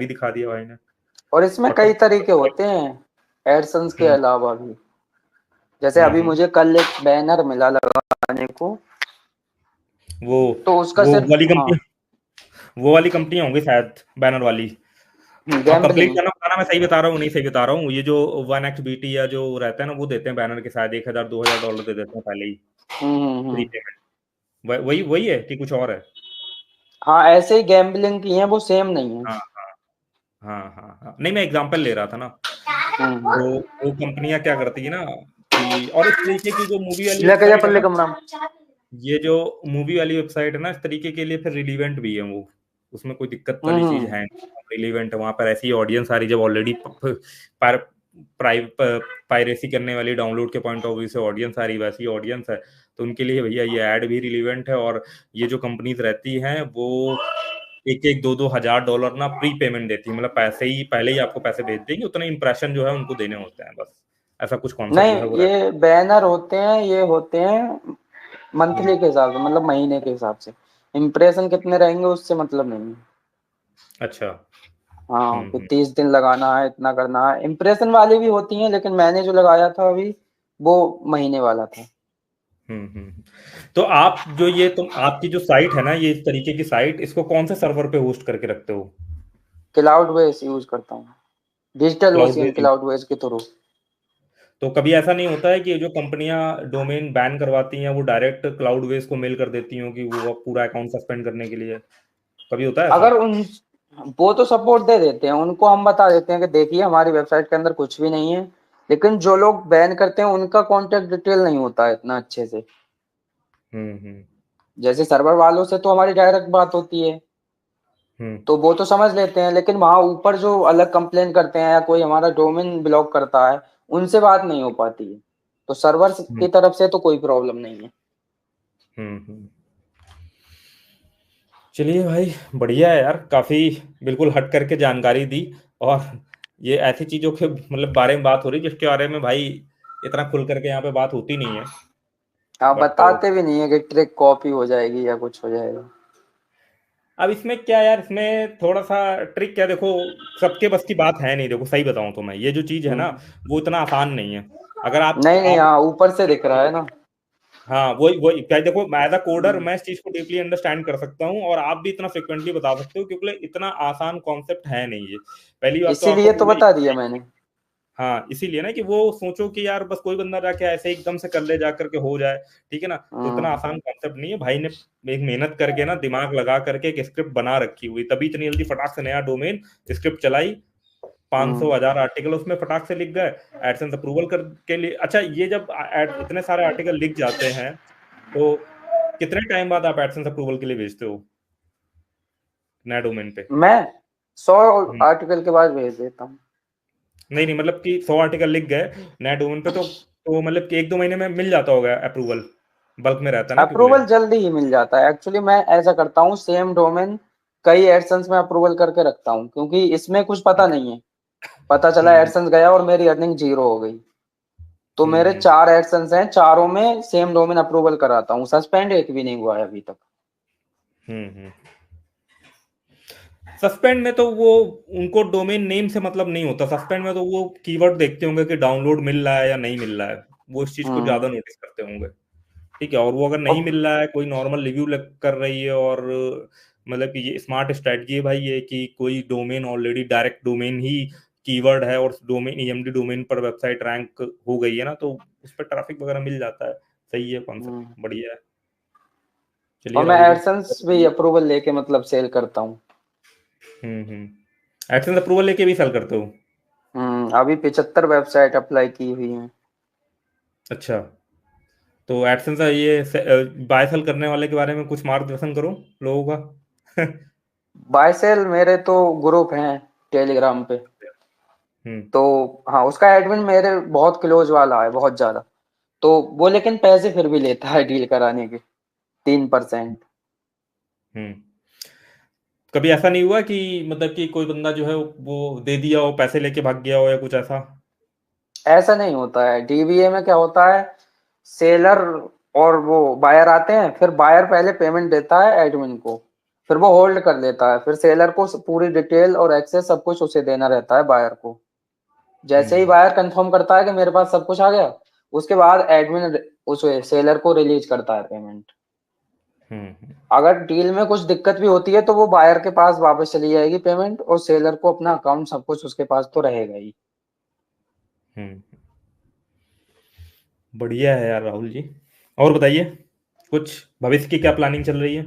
भी दिखा दिया भाई ने। और इसमें कई तरीके होते हैं एडसेंस के अलावा भी। जैसे अभी मुझे कल एक बैनर मिला लगाने को, वो तो उसका वो सिर्फ वाली हाँ, कंपनी, वो वाली कंपनियां होंगी शायद बैनर वाली। अब कंप्लीट गैम्बलिंग। करना बताना, मैं सही बता रहा हूँ नहीं सही बता रहा हूँ, ये जो 1xBT या जो रहता है ना, वो देते हैं बैनर के शायद 1000-2000 डॉलर दे देते हैं पहले ही फ्री हम्म। पेमेंट। वही वही है कि कुछ और है? हाँ, ऐसे ही गैम्बलिंग की हैं, वो सेम नहीं है। हाँ हाँ हाँ हाँ हाँ, नहीं मैं एग्जांपल ले रहा था ना। तो हम्म। वो कंपनियां क्या करती है ना कि, और इस तरीके की जो मूवी वाली लेके जा वेबसाइट है पल्ले ना, कमरा। ये जो मूवी वाली वेबसाइट है ना, इस तरीके के लिए फिर रिलीवेंट भी है वो। उसमें कोई दिक्कत वाली चीज हम्म। है नहीं, रिलीवेंट है। वहां पर ऐसी ऑडियंस आ रही जब ऑलरेडी पायरेसी करने वाली, डाउनलोड के पॉइंट ऑफ व्यू से ऑडियंस आ रही, वैसी ऑडियंस है। तो उनके लिए भैया ये ऐड भी रिलीवेंट है। और ये जो कंपनीज रहती हैं वो 1-1, 2-2 हजार डॉलर ना प्री पेमेंट देती है, मतलब पैसे ही पहले ही आपको पैसे भेज देंगे, उतना इंप्रेशन जो है उनको देने होते हैं बस। ऐसा कुछ कॉन्सेप्ट नहीं, जो है वो रहता ये बैनर होते हैं, ये होते हैं मंथली के हिसाब से, मतलब महीने के हिसाब से। इम्प्रेशन कितने रहेंगे उससे मतलब नहीं है। है। अच्छा। हाँ, कि हम्म। 30 दिन लगाना है, इतना करना है। इम्प्रेशन वाली भी होती हैं, लेकिन मैंने जो लगाया था अभी, वो महीने वाला था। तो आप जो ये तुम आपकी जो साइट है ना, ये इस तरीके की साइट, इसको कौन से सर्वर पे होस्ट करके रखते हो? क्लाउड बेस यूज करता हूँ, digital cloud ocean base? Cloud base के थ्रू। तो कभी ऐसा नहीं होता है कि जो कंपनियां डोमेन बैन करवाती हैं वो डायरेक्ट क्लाउड बेस को मेल कर देती हो कि वो पूरा अकाउंट सस्पेंड करने के लिए? कभी होता है ऐसा? अगर उन वो तो सपोर्ट दे देते हैं, उनको हम बता देते हैं कि देखिए हमारी वेबसाइट के अंदर कुछ भी नहीं है। लेकिन जो लोग बैन करते हैं उनका कॉन्टेक्ट डिटेल नहीं होता है इतना अच्छे से। हम्म। जैसे सर्वर वालों से तो हमारी डायरेक्ट बात होती है, हम्म। तो वो तो समझ लेते हैं। लेकिन वहां ऊपर जो अलग कंप्लेन करते हैं या कोई हमारा डोमेन ब्लॉक करता है, उनसे बात नहीं हो पाती है। तो सर्वर हम्म। की तरफ से तो कोई प्रॉब्लम नहीं है। हम्म। चलिए भाई, बढ़िया है यार, काफी बिल्कुल हट करके जानकारी दी। और ये ऐसी चीजों के मतलब बारे में बात हो रही जिसके बारे में भाई इतना खुल करके यहाँ पे बात होती नहीं है। आप बट बताते भी नहीं है कि ट्रिक कॉपी हो जाएगी या कुछ हो जाएगा। अब इसमें क्या यार, इसमें थोड़ा सा ट्रिक क्या, देखो सबके बस की बात है नहीं। देखो सही बताऊं तो मैं, ये जो चीज है ना, हम्म। वो इतना आसान नहीं है। अगर नहीं नहीं, आप हाँ, ऊपर से दिख रहा है ना। हाँ वही वही क्या, देखो एज अ कोडर हम्म। मैं इस चीज को डीपली अंडरस्टैंड कर सकता हूँ, और आप भी इतना फ्रिक्वेंटली बता सकते हो, क्योंकि इतना आसान कॉन्सेप्ट है नहीं ये। पहली बात तो आपको इसीलिए तो पूरा, बता दिया मैंने। हाँ इसीलिए ना कि वो सोचो कि यार बस कोई बंदा जाके ऐसे एकदम से कर ले जा करके हो जाए, ठीक है ना, तो इतना हम्म। आसान कॉन्सेप्ट नहीं है। भाई ने एक मेहनत करके ना, दिमाग लगा करके एक स्क्रिप्ट बना रखी हुई, तभी इतनी जल्दी फटाक से नया डोमेन स्क्रिप्ट चलाई, 500 हम्म। हजार आर्टिकल उसमें फटाक से लिख गए एडसेंस अप्रूवल कर के लिए। अच्छा, ये जब इतने सारे आर्टिकल लिख जाते हैं, तो कितने टाइम बाद आप एडसेंस अप्रूवल के लिए भेजते हो नए डोमेन पे? मैं 100 हम्म। आर्टिकल के बाद भेज देता हूँ। नहीं नहीं, मतलब कि 100 आर्टिकल लिख गए नए डोमेन पे, तो मतलब कि 1-2 महीने में मिल जाता होगा अप्रूवल? बल्क में रहता है ना क्योंकि। अप्रूवल जल्दी ही मिल जाता है। एक्चुअली मैं ऐसा करता हूँ, सेम डोमेन कई एडसेंस में अप्रूवल करके रखता हूँ, क्योंकि इसमें कुछ पता नहीं है। पता चला हम्म। एडसेंस गया और मेरी अर्निंग जीरो हो गई, तो मेरे हम्म। 4 एडसेंस हैं, चारों में सेम डोमेन अप्रूवल कराता हूँ। सस्पेंड एक भी नहीं हुआ है अभी तक। हम्म। सस्पेंड में तो वो उनको डोमेन नेम से मतलब नहीं होता। सस्पेंड में तो वो कीवर्ड देखते होंगे कि डाउनलोड मिल रहा है या नहीं मिल रहा है, वो इस चीज को हम्म। ज्यादा नोटिस करते होंगे। ठीक है, और वो अगर नहीं और मिल रहा है, कोई नॉर्मल रिव्यू कर रही है, और मतलब कि ये स्मार्ट स्ट्रेटजी है भाई, ये कि कोई डोमेन ऑलरेडी डायरेक्ट डोमेन ही कीवर्ड है और डोमेन ईएमडी डोमेन पर वेबसाइट रैंक हो गई है ना, तो उस पर ट्रैफिक वगैरह मिल जाता है। सही है कॉन्सेप्ट, हम्म। बढ़िया है। और चलिए मैं राहुल जी। एडसेंस भी अप्रूवल लेके मतलब सेल करता हूँ। एडसेंस अप्रूवल लेके भी सेल करते हो? अभी 75 वेबसाइट अप्लाई की हुई हैं। अच्छा, तो एडसेंस ये बाय सेल करने वाले के बारे में कुछ मार्गदर्शन करो लोगों का। बाय सेल मेरे तो ग्रुप हैं टेलीग्राम पे। हम्म। तो हाँ, उसका एडमिन मेरे बहुत क्लोज वाला है, बहुत ज्यादा। तो वो लेकिन पैसे फिर भी लेता है डील कराने के, 3%। हम्म। कभी ऐसा नहीं हुआ कि मतलब कि कोई बंदा जो है वो दे दिया हो, पैसे लेके भाग गया हो या कुछ ऐसा? ऐसा नहीं होता है। डीबीए में क्या होता है, सेलर और वो बायर आते हैं, फिर बायर पहले पेमेंट देता है एडमिन को, फिर वो होल्ड कर लेता है, फिर सेलर को पूरी डिटेल और एक्सेस सब कुछ उसे देना रहता है बायर को। जैसे ही हम्म बायर कंफर्म करता है कि मेरे पास सब कुछ आ गया, उसके बाद एडमिन उस सेलर को रिलीज करता है पेमेंट। हम्म अगर डील में कुछ दिक्कत भी होती है तो वो बायर के पास वापस चली जाएगी पेमेंट, और सेलर को अपना अकाउंट सब कुछ उसके पास तो रहेगा ही। हम्म। बढ़िया है यार राहुल जी। और बताइए, कुछ भविष्य की क्या प्लानिंग चल रही है?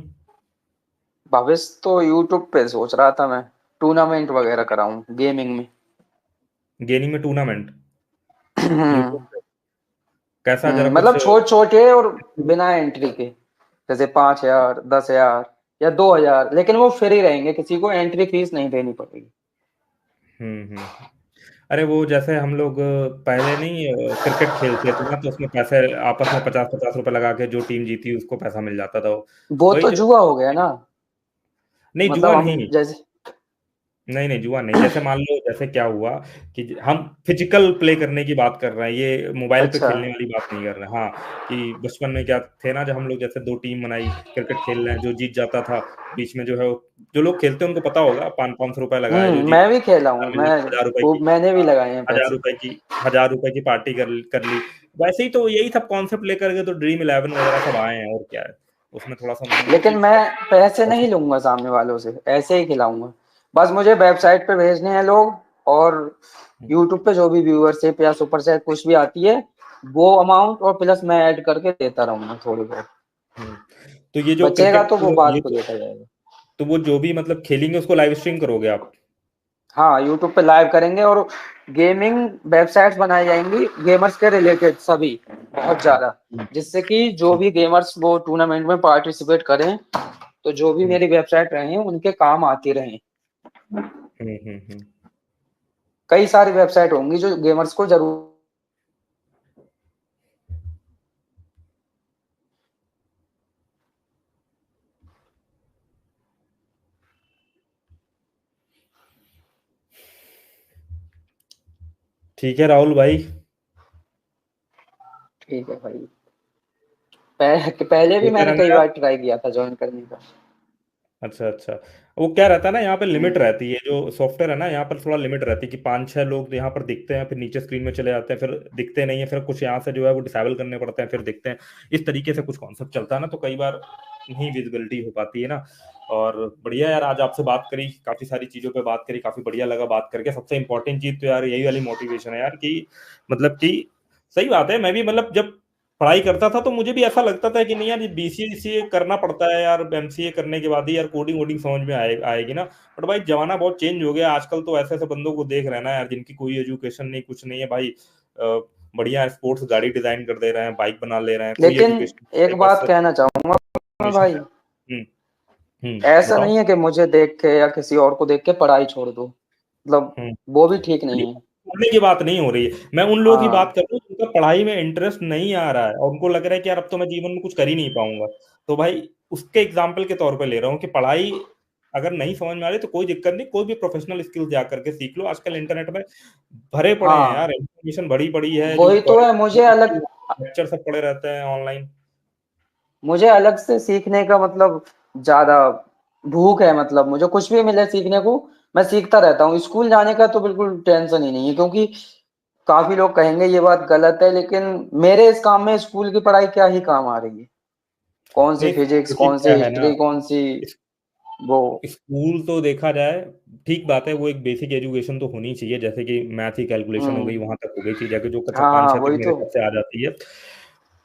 भविष्य तो यूट्यूब पे सोच रहा था मैं टूर्नामेंट वगैरह कराऊं गेमिंग में। गेमिंग में टूर्नामेंट? यूट्यूब पे? कैसा, जरा कुछ। मतलब छोटे छोटे और बिना एंट्री के, जैसे 5,000, 10,000 या 2,000, लेकिन वो फ्री रहेंगे, किसी को एंट्री फीस नहीं देनी पड़ेगी। हम्म। अरे वो जैसे हम लोग पहले नहीं क्रिकेट खेलते थे ना, तो उसमें पैसे आपस में 50-50 रुपए लगा के जो टीम जीती उसको पैसा मिल जाता था। वो वही तो जो। जुआ हो गया ना। नहीं, मतलब जुआ हम नहीं। जैसे नहीं नहीं, जुआ नहीं। जैसे मान लो, जैसे क्या हुआ कि हम फिजिकल प्ले करने की बात कर रहे हैं, ये मोबाइल पे अच्छा। खेलने वाली बात नहीं कर रहे हैं। हाँ, कि बचपन में क्या थे ना, जब हम लोग जैसे दो टीम बनाई, क्रिकेट खेल रहे हैं, जो जीत जाता था बीच में जो है जो लोग खेलते हैं उनको पता होगा, 500-500 रुपए लगाए, जो जीत मैं भी खेला हूँ, मिल मैं 1000 रुपए खूब की। मैंने भी हाँ, लगाए हैं हजार पैसे। रुपए की 1000 रुपए की पार्टी कर ली। वैसे ही तो यही सब कॉन्सेप्ट लेकर के तो ड्रीम 11 वगैरह सब आए हैं, और क्या है। उसमें थोड़ा सा उन्होंने लेकिन ठीक मैं ठाक पैसे नहीं पैसा। लूंगा सामने वालों से, ऐसे ही खिलाऊंगा। बस मुझे वेबसाइट पे भेजने हैं लोग, और यूट्यूब पे जो भी व्यूअरशिप या सुपर चैट कुछ भी आती है, वो अमाउंट और प्लस मैं ऐड करके देता रहूंगा थोड़ी बहुत। हम्म। तो ये जो बचेगा क्रिकेट तो वो ये बात को जो, देखा जाएगा। तो वो जो भी मतलब खेलेंगे उसको लाइव स्ट्रीम करोगे आप? हाँ, यूट्यूब पे लाइव करेंगे, और गेमिंग वेबसाइट्स बनाई जाएंगी गेमर्स के रिलेटेड सभी, बहुत ज्यादा, हम्म जिससे कि जो भी गेमर्स वो टूर्नामेंट में पार्टिसिपेट करें, तो जो भी हम्म मेरी वेबसाइट रहे उनके काम आती रहे। हम्म। कई सारी वेबसाइट होंगी जो गेमर्स को जरूर। ठीक है राहुल भाई। ठीक है भाई। पहले भी होते मैंने रहना कई यार। बार ट्राई किया था ज्वाइन करने का। अच्छा अच्छा। वो क्या रहता है ना, यहाँ पे लिमिट हम्म रहती है, जो सॉफ्टवेयर है ना यहाँ पर थोड़ा लिमिट रहती है कि 5-6 लोग यहाँ पर दिखते हैं, फिर नीचे स्क्रीन में चले जाते हैं, फिर दिखते नहीं है, फिर कुछ यहाँ से जो है वो डिसेबल करने पड़ते हैं, फिर दिखते हैं। इस तरीके से कुछ कॉन्सेप्ट चलता है ना, तो कई बार नहीं विजिबिलिटी हो पाती है ना। और बढ़िया यार, आज आपसे बात करी, काफी सारी चीजों पे बात करी, काफी बढ़िया लगा बात करके। सबसे इंपॉर्टेंट चीज तो यार यही वाली मोटिवेशन है यार, कि मतलब कि सही बात है। मैं भी मतलब जब पढ़ाई करता था तो मुझे भी ऐसा लगता था कि नहीं यार, ये बीसीए करना पड़ता है यार, एमसीए करने के बाद ही यार कोडिंग वोडिंग समझ में आएगी ना। बट भाई जमाना बहुत चेंज हो गया आजकल, तो ऐसे ऐसे बंदों को देख रहे हैं ना यार, जिनकी कोई एजुकेशन नहीं, कुछ नहीं है भाई। बढ़िया स्पोर्ट्स गाड़ी डिजाइन कर दे रहे हैं, बाइक बना ले रहे हैं, कोई लेकिन एजुकेशन एक नहीं, बस बात कहना चाहूंगा मैं एडमिशन भाई, है। ऐसा बताओ। नहीं है कि मुझे देख के या किसी और को देख के पढ़ाई छोड़ दो, मतलब हम्म। वो भी ठीक ये नहीं है। पढ़ने की बात नहीं हो रही है, मैं उन लोगों की बात हाँ कर रहा हूँ जिनका पढ़ाई में इंटरेस्ट नहीं आ रहा है और उनको लग रहा है कि यार अब तो मैं जीवन में कुछ कर ही नहीं पाऊंगा। तो भाई उसके एग्जाम्पल के तौर पे ले रहा हूँ कि पढ़ाई अगर नहीं समझ में आ रही तो कोई दिक्कत नहीं, कोई भी प्रोफेशनल स्किल जा करके सीख लो। आजकल इंटरनेट में भरे पड़े हैं यार, हाँ, इन्फॉर्मेशन बड़ी बड़ी है, जो वही तो है। मुझे अलग लेक्चर सब पड़े रहते हैं ऑनलाइन। मुझे अलग से सीखने का मतलब ज्यादा भूख है, मतलब मुझे कुछ भी मिले सीखने को मैं सीखता रहता हूँ। स्कूल जाने का तो बिल्कुल टेंशन ही नहीं है, क्योंकि काफी लोग कहेंगे ये बात गलत है, लेकिन मेरे इस काम में स्कूल की पढ़ाई क्या ही काम आ रही है। कौन सी नहीं, फिजिक्स, देखिए कौन सी क्या है ना, हिस्ट्री, कौन सी वो। स्कूल तो देखा जाए ठीक बात है, वो एक बेसिक एजुकेशन तो होनी चाहिए, जैसे कि मैथ की कैलकुलेशन हो गई, हम्म वहां तक हो गई थी जाके, जो कक्षा पाँच हाँ, छः तक वही मेरे तो। ख्याल से आ जाती है।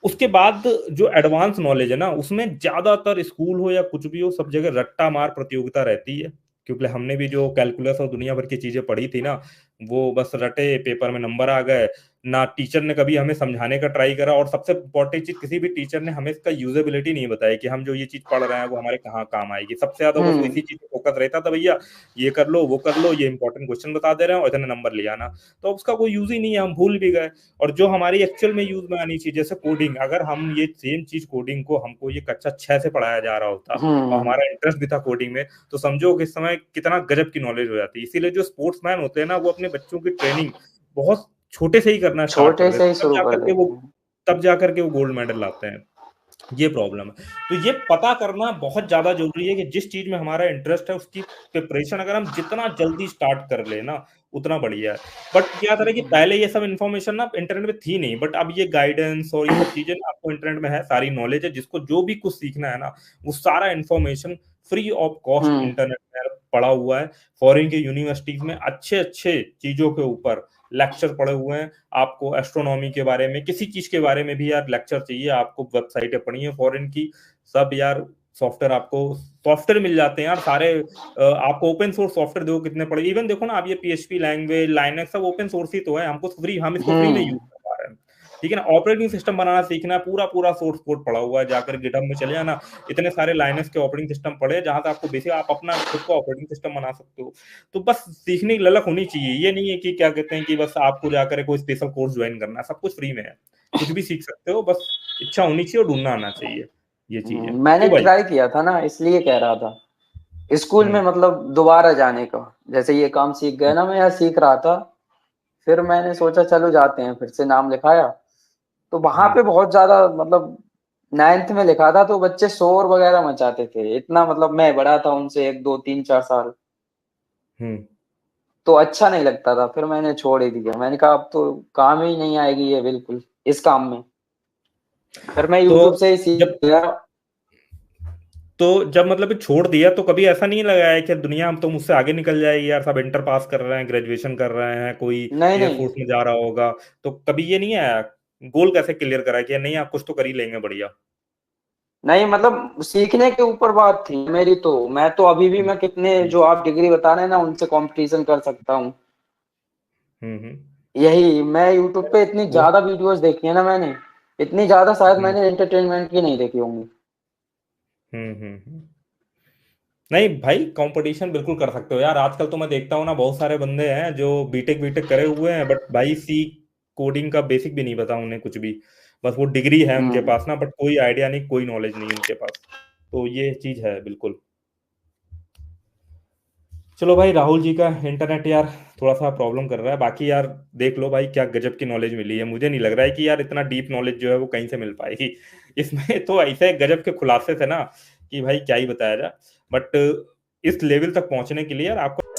उसके बाद जो एडवांस नॉलेज है ना, उसमें ज्यादातर स्कूल हो या कुछ भी हो, सब जगह रट्टा मार प्रतियोगिता रहती है। क्योंकि हमने भी जो कैलकुलस और दुनिया भर की चीजें पढ़ी थी ना, वो बस रटे, पेपर में नंबर आ गए, ना टीचर ने कभी हमें समझाने का ट्राई करा, और सबसे इंपॉर्टेंट चीज, किसी भी टीचर ने हमें इसका यूजेबिलिटी नहीं बताया कि हम जो ये चीज पढ़ रहे हैं वो हमारे कहाँ काम आएगी। सबसे ज्यादा बस हम्म इसी चीज पे फोकस रहता था, भैया ये कर लो, वो कर लो, ये इंपॉर्टेंट क्वेश्चन बता दे रहे हैं और इतने नंबर ले आना। तो उसका कोई यूज ही नहीं है, हम भूल भी गए। और जो हमारी एक्चुअल में यूज में आनी चाहिए, जैसे कोडिंग, अगर हम ये सेम चीज कोडिंग को हमको ये कक्षा 6 से पढ़ाया जा रहा होता और हम्म हमारा इंटरेस्ट भी था कोडिंग में, तो समझो कि इस समय कितना गजब की नॉलेज हो जाती है। इसीलिए जो स्पोर्ट्समैन होते हैं ना, वो अपने बच्चों की ट्रेनिंग बहुत छोटे से ही करना स्टार्ट कर छोटे देते से ही हैं, शुरू कर देते हैं। तब जाकर के वो गोल्ड मेडल लाते हैं। ये प्रॉब्लम है। तो ये पता करना बहुत ज्यादा जरूरी है कि जिस चीज में हमारा इंटरेस्ट है उसकी प्रिपरेशन अगर हम जितना जल्दी स्टार्ट कर ले ना उतना बढ़िया है। बट क्या था कि पहले ये सब इन्फॉर्मेशन ना इंटरनेट पे थी नहीं, बट अब ये गाइडेंस और ये सब चीजें ना आपको इंटरनेट में है, सारी नॉलेज है, जिसको जो भी कुछ सीखना है ना वो सारा information free of cost hmm. Internet में पड़ा हुआ है। फॉरेन की यूनिवर्सिटीज में अच्छे अच्छे चीजों के ऊपर लेक्चर पड़े हुए हैं। आपको एस्ट्रोनॉमी के बारे में, किसी चीज के बारे में भी यार लेक्चर चाहिए, आपको वेबसाइटें पढ़ी है फॉरेन की, सब यार सॉफ्टवेयर, आपको सॉफ्टवेयर मिल जाते हैं यार सारे। आपको ओपन सोर्स सॉफ्टवेयर देखो कितने पड़े, इवन देखो ना आप ये पीएचपी लैंग्वेज लाइनक्स सब ओपन सोर्स ही तो है, हम इसको फ्री में यूज हम्म। कर पा रहे हैं। ठीक है ना, ऑपरेटिंग सिस्टम बनाना सीखना है, पूरा पूरा सोर्स कोड पड़ा हुआ है, जाकर गिटहब में चले जाना, इतने सारे लाइनक्स के ऑपरेटिंग सिस्टम पड़े हैं जहां से आपको बेसिक आप अपना खुद का ऑपरेटिंग सिस्टम बना सकते हो। तो बस सीखने की ललक होनी चाहिए, ये नहीं है कि क्या कहते हैं कि बस आपको जाकर कोई स्पेशल कोर्स ज्वाइन करना है, सब कुछ फ्री में है, कुछ भी सीख सकते हो, बस इच्छा होनी चाहिए और ढूंढना आना चाहिए। ये चीज है मैंने क्यों भाई। ट्राई किया था ना, इसलिए कह रहा था स्कूल में हम्म मतलब दोबारा जाने का। जैसे ये काम सीख गए ना, मैं यहाँ सीख रहा था, फिर मैंने सोचा चलो जाते हैं, फिर से नाम लिखाया। तो वहां हम्म पे बहुत ज्यादा मतलब 9th में लिखा था तो बच्चे शोर वगैरह मचाते थे इतना, मतलब मैं बड़ा था उनसे 1 2 3 4 साल, हम्म। तो अच्छा नहीं लगता था, फिर मैंने छोड़ ही दिया। मैंने कहा अब तो काम ही नहीं आएगी ये बिल्कुल इस काम में। फिर मैं तो यूट्यूब से ही सीख जब गया। जब मतलब छोड़ दिया तो कभी ऐसा नहीं लगा है कि दुनिया हम तो मुझसे आगे निकल जाएगी यार, सब इंटर पास कर रहे हैं, ग्रेजुएशन कर रहे हैं, कोई नहीं नहीं एयरफोर्स में जा रहा होगा, तो कभी ये नहीं आया, गोल कैसे क्लियर करा कि नहीं आप कुछ तो कर ही लेंगे बढ़िया। नहीं, मतलब सीखने के ऊपर बात थी मेरी। तो मैं तो अभी भी हम्म मैं कितने हम्म जो आप डिग्री बता रहे हैं ना उनसे कंपटीशन कर सकता हूँ। हम्म। यही मैं यूट्यूब पे इतनी वो ज्यादा वीडियोस देखी है ना मैंने, इतनी ज्यादा शायद हम्म मैंने एंटरटेनमेंट की नहीं देखी होंगी। हम्म। नहीं भाई, कंपटीशन बिल्कुल कर सकते हो यार, आजकल तो मैं देखता हूँ ना बहुत सारे बंदे हैं जो बीटेक बीटेक करे हुए हैं, बट भाई सी कोडिंग का बेसिक भी नहीं पता उन्हें कुछ भी, बस वो डिग्री है उनके हम्म। पास ना, बट कोई आइडिया नहीं, कोई नॉलेज नहीं उनके पास। तो ये चीज है बिल्कुल। चलो भाई, राहुल जी का इंटरनेट यार थोड़ा सा प्रॉब्लम कर रहा है, बाकी यार देख लो भाई क्या गजब की नॉलेज मिली है, मुझे नहीं लग रहा है कि यार इतना डीप नॉलेज जो है वो कहीं से मिल पाएगी। इसमें तो ऐसे गजब के खुलासे थे ना कि भाई क्या ही बताया जाए, बट इस लेवल तक पहुंचने के लिए यार आपको